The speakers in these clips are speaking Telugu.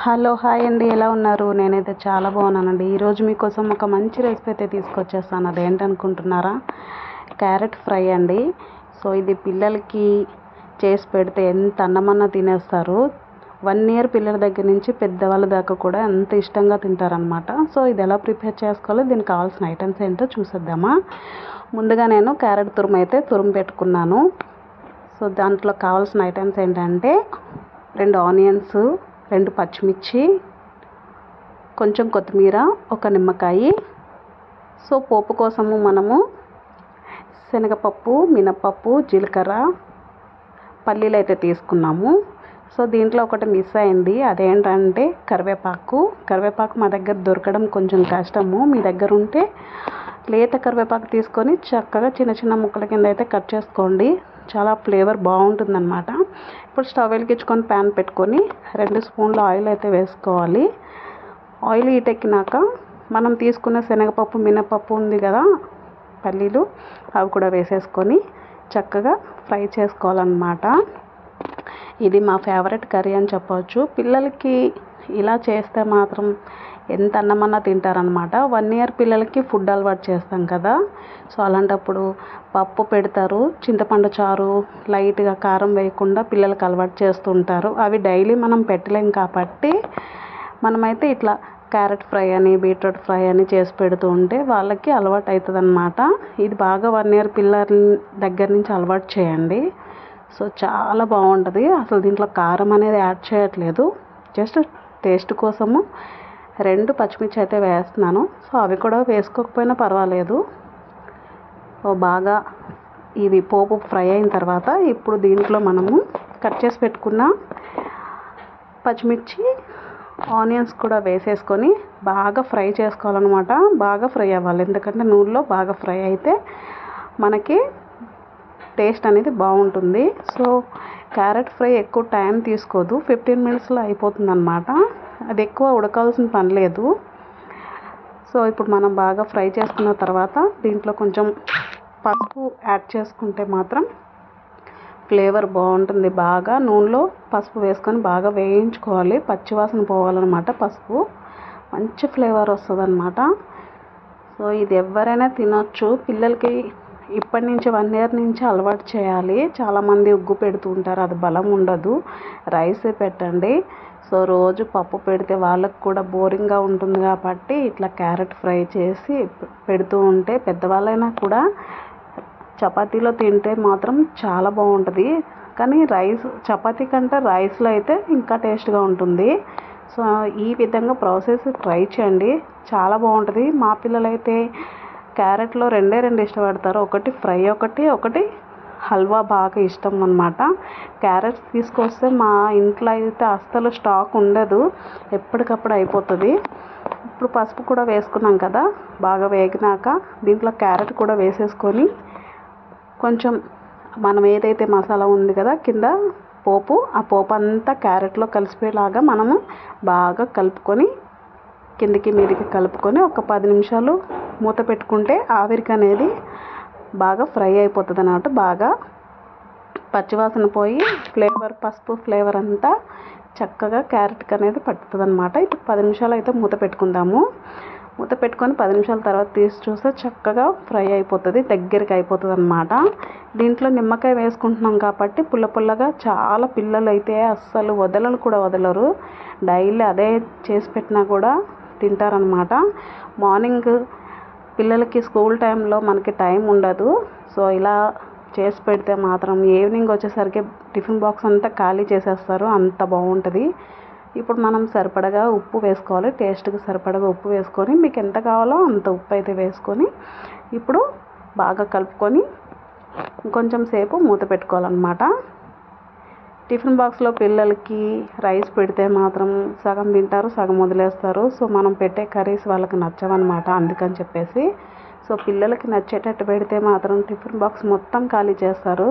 హలో హాయ్ అండి, ఎలా ఉన్నారు? నేనైతే చాలా బాగున్నానండి. ఈరోజు మీకోసం ఒక మంచి రెసిపీ అయితే తీసుకొచ్చేస్తాను. అదేంటనుకుంటున్నారా? క్యారెట్ ఫ్రై అండి. సో ఇది పిల్లలకి చేసి పెడితే ఎంత అన్నమన్నా తినేస్తారు. 1 ఇయర్ పిల్లల దగ్గర నుంచి పెద్దవాళ్ళ దాకా కూడా ఎంత ఇష్టంగా తింటారనమాట. సో ఇది ఎలా ప్రిపేర్ చేసుకోవాలో, దీనికి కావాల్సిన ఐటమ్స్ ఏంటో చూసేద్దామా. ముందుగా నేను క్యారెట్ తురుము పెట్టుకున్నాను. సో దాంట్లో కావాల్సిన ఐటమ్స్ ఏంటంటే 2 ఆనియన్స్, 2 పచ్చిమిర్చి, కొంచెం కొత్తిమీర, ఒక నిమ్మకాయ. సో పోపు కోసము మనము శనగపప్పు, మినపప్పు, జీలకర్ర, పల్లీలు అయితే తీసుకున్నాము. సో దీంట్లో ఒకటి మిస్ అయింది, అదేంటంటే కరివేపాకు మా దగ్గర దొరకడం కొంచెం కష్టము. మీ దగ్గర ఉంటే లేత కరివేపాకు తీసుకొని చక్కగా చిన్న చిన్న ముక్కల కింద అయితే కట్ చేసుకోండి. చాలా ఫ్లేవర్ బాగుంటుందన్నమాట. ఇప్పుడు స్టవ్ వెలిగించుకొని ప్యాన్ పెట్టుకొని 2 స్పూన్ల ఆయిల్ అయితే వేసుకోవాలి. ఆయిల్ హీట్ ఎక్కినాక మనం తీసుకున్న శనగపప్పు, మినపప్పు ఉంది కదా, పల్లీలు, అవి కూడా వేసేసుకొని చక్కగా ఫ్రై చేసుకోవాలన్నమాట. ఇది మా ఫేవరెట్ కర్రీ అని చెప్పవచ్చు. పిల్లలకి ఇలా చేస్తే మాత్రం ఎంత అన్నమన్నా తింటారనమాట. 1 ఇయర్ పిల్లలకి ఫుడ్ అలవాటు చేస్తాం కదా. సో అలాంటప్పుడు పప్పు పెడతారు, చింతపండు చారు లైట్గా కారం వేయకుండా పిల్లలకి అలవాటు చేస్తుంటారు. అవి డైలీ మనం పెట్టలేం కాబట్టి మనమైతే ఇట్లా క్యారెట్ ఫ్రై అని, బీట్రూట్ ఫ్రై అని చేసి పెడుతూ ఉంటే వాళ్ళకి అలవాటు అవుతుంది అనమాట. ఇది బాగా 1 ఇయర్ పిల్లల దగ్గర నుంచి అలవాటు చేయండి. సో చాలా బాగుంటుంది. అసలు దీంట్లో కారం అనేది యాడ్ చేయట్లేదు, జస్ట్ టేస్ట్ కోసము 2 పచ్చిమిర్చి అయితే వేస్తున్నాను. సో అవి కూడా వేసుకోకపోయినా పర్వాలేదు. బాగా ఇది పోపు ఫ్రై అయిన తర్వాత ఇప్పుడు దీంట్లో మనము కట్ చేసి పెట్టుకున్న పచ్చిమిర్చి, ఆనియన్స్ కూడా వేసేసుకొని బాగా ఫ్రై చేసుకోవాలన్నమాట. బాగా ఫ్రై అవ్వాలి, ఎందుకంటే నూనెలో బాగా ఫ్రై అయితే మనకి టేస్ట్ అనేది బాగుంటుంది. సో క్యారెట్ ఫ్రై ఎక్కువ టైం తీసుకోదు, 15 మినిట్స్లో అయిపోతుంది అన్నమాట. అది ఎక్కువ ఉడకాల్సిన పని లేదు. సో ఇప్పుడు మనం బాగా ఫ్రై చేసుకున్న తర్వాత దీంట్లో కొంచెం పసుపు యాడ్ చేసుకుంటే మాత్రం ఫ్లేవర్ బాగుంటుంది. బాగా నూనెలో పసుపు వేసుకొని బాగా వేయించుకోవాలి, పచ్చివాసన పోవాలన్నమాట. పసుపు మంచి ఫ్లేవర్ వస్తుంది అన్నమాట. సో ఇది ఎవరైనా తినొచ్చు. పిల్లలకి ఇప్పటి నుంచి 1 ఇయర్ నుంచి అలవాటు చేయాలి. చాలామంది ఉగ్గు పెడుతూ ఉంటారు, అది బలం ఉండదు. రైసే పెట్టండి. సో రోజు పప్పు పెడితే వాళ్ళకు కూడా బోరింగ్గా ఉంటుంది కాబట్టి ఇట్లా క్యారెట్ ఫ్రై చేసి పెడుతూ ఉంటే పెద్దవాళ్ళైనా కూడా చపాతీలో తింటే మాత్రం చాలా బాగుంటుంది. కానీ చపాతీ కంటే రైస్లో అయితే ఇంకా టేస్ట్గా ఉంటుంది. సో ఈ విధంగా ప్రాసెస్ ట్రై చేయండి, చాలా బాగుంటుంది. మా పిల్లలైతే క్యారెట్లో 2 ఇష్టపడతారు, ఒకటి ఫ్రై, ఒకటి హల్వా బాగా ఇష్టం అన్నమాట. క్యారెట్స్ తీసుకొస్తే మా ఇంట్లో అయితే అస్సలు స్టాక్ ఉండదు, ఎప్పటికప్పుడు అయిపోతుంది. ఇప్పుడు పసుపు కూడా వేసుకున్నాం కదా, బాగా వేగినాక దీంట్లో క్యారెట్ కూడా వేసేసుకొని కొంచెం మనం ఏదైతే మసాలా ఉంది కదా కింద పోపు, ఆ పోపు అంతా క్యారెట్లో కలిసిపోయేలాగా మనము బాగా కలుపుకొని కిందికి మీదికి కలుపుకొని ఒక 10 నిమిషాలు మూత పెట్టుకుంటే ఆవిరికి అనేది బాగా ఫ్రై అయిపోతుంది అన్నమాట. బాగా పచ్చివాసన పోయి పసుపు ఫ్లేవర్ అంతా చక్కగా క్యారెట్కి అనేది పట్టుతుంది అనమాట. ఇప్పుడు 10 నిమిషాలు అయితే మూత పెట్టుకుందాము. మూత పెట్టుకొని 10 నిమిషాల తర్వాత తీసి చూస్తే చక్కగా ఫ్రై అయిపోతుంది, దగ్గరికి అయిపోతుంది అనమాట. దీంట్లో నిమ్మకాయ వేసుకుంటున్నాం కాబట్టి పుల్లగా చాలా పిల్లలు అయితే అస్సలు వదలరు. డైలీ అదే చేసి పెట్టినా కూడా తింటారనమాట. మార్నింగ్ పిల్లలకి స్కూల్ టైంలో మనకి టైం ఉండదు. సో ఇలా చేసి పెడితే మాత్రం ఈవినింగ్ వచ్చేసరికి టిఫిన్ బాక్స్ అంతా ఖాళీ చేసేస్తారు, అంత బాగుంటుంది. ఇప్పుడు మనం సరిపడగా ఉప్పు వేసుకోవాలి, టేస్ట్కి సరిపడగా ఉప్పు వేసుకొని మీకు ఎంత కావాలో అంత ఉప్పు అయితే వేసుకొని ఇప్పుడు బాగా కలుపుకొని కొంచెం సేపు మూత పెట్టుకోవాలన్నమాట. టిఫిన్ బాక్స్లో పిల్లలకి రైస్ పెడితే మాత్రం సగం తింటారు, సగం వదిలేస్తారు. సో మనం పెట్టే కర్రీస్ వాళ్ళకి నచ్చవన్నమాట. అందుకని చెప్పేసి సో పిల్లలకి నచ్చేటట్టు పెడితే మాత్రం టిఫిన్ బాక్స్ మొత్తం ఖాళీ చేస్తారు.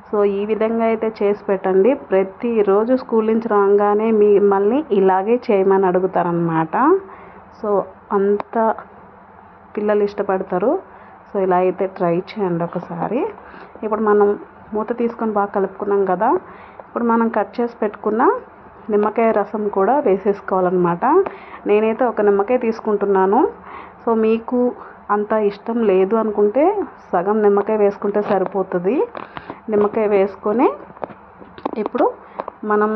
సో ఈ విధంగా అయితే చేసి పెట్టండి. ప్రతిరోజు స్కూల్ నుంచి రాగానే మిమ్మల్ని ఇలాగే చేయమని అడుగుతారనమాట. సో అంత పిల్లలు ఇష్టపడతారు. సో ఇలా అయితే ట్రై చేయండి ఒకసారి. ఇప్పుడు మనం మూత తీసుకొని బాగా కలుపుకున్నాం కదా, ఇప్పుడు మనం కట్ చేసి పెట్టుకున్న నిమ్మకాయ రసం కూడా వేసేసుకోవాలన్నమాట. నేనైతే ఒక నిమ్మకాయ తీసుకుంటున్నాను. సో మీకు అంత ఇష్టం లేదు అనుకుంటే సగం నిమ్మకాయ వేసుకుంటే సరిపోతుంది. నిమ్మకాయ వేసుకొని ఇప్పుడు మనం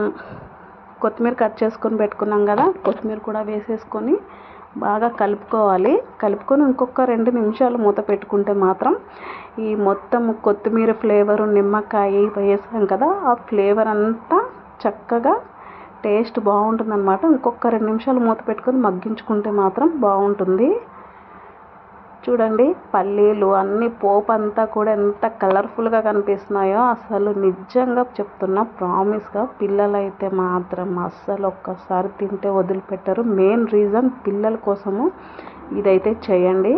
కొత్తిమీర కట్ చేసుకొని పెట్టుకున్నాం కదా, కొత్తిమీర కూడా వేసేసుకొని బాగా కలుపుకొని ఇంకొక 2 నిమిషాలు మూత పెట్టుకుంటే మాత్రం ఈ మొత్తం కొత్తిమీర ఫ్లేవరు నిమ్మకాయ వేసాం కదా, ఆ ఫ్లేవర్ అంతా చక్కగా టేస్ట్ బాగుంటుందన్నమాట. ఇంకొక 2 నిమిషాలు మూత పెట్టుకొని మగ్గించుకుంటే మాత్రం బాగుంటుంది. చూడండి పల్లీలు అన్ని పోపు అంతా కూడా ఎంత కలర్ఫుల్గా కనిపిస్తున్నాయో, అసలు నిజంగా చెప్తున్నా ప్రామిస్గా పిల్లలైతే మాత్రం అస్సలు ఒక్కసారి తింటే వదిలిపెట్టరు. మెయిన్ రీజన్ పిల్లల కోసము ఇదైతే చేయండి.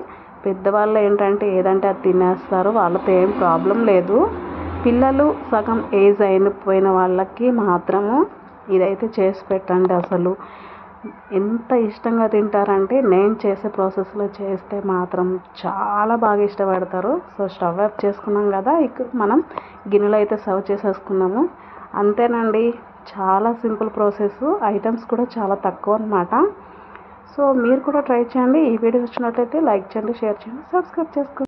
పెద్దవాళ్ళు ఏంటంటే ఏదంటే అది తినేస్తారు, వాళ్ళతో ఏం ప్రాబ్లం లేదు. పిల్లలు సగం ఏజ్ అయిపోయిన వాళ్ళకి మాత్రము ఇదైతే చేసి పెట్టండి. అసలు ఎంత ఇష్టంగా తింటారంటే నేను చేసే ప్రాసెస్లో చేస్తే మాత్రం చాలా బాగా ఇష్టపడతారు. సో స్టవ్ ఆఫ్ చేసుకున్నాం కదా, ఇక మనం గిన్నెలో అయితే సర్వ్ చేసేసుకున్నాము. అంతేనండి, చాలా సింపుల్ ప్రాసెస్, ఐటమ్స్ కూడా చాలా తక్కువ అన్నమాట. సో మీరు కూడా ట్రై చేయండి. ఈ వీడియో నచ్చినట్లయితే లైక్ చేయండి, షేర్ చేయండి, సబ్స్క్రైబ్ చేసుకోండి.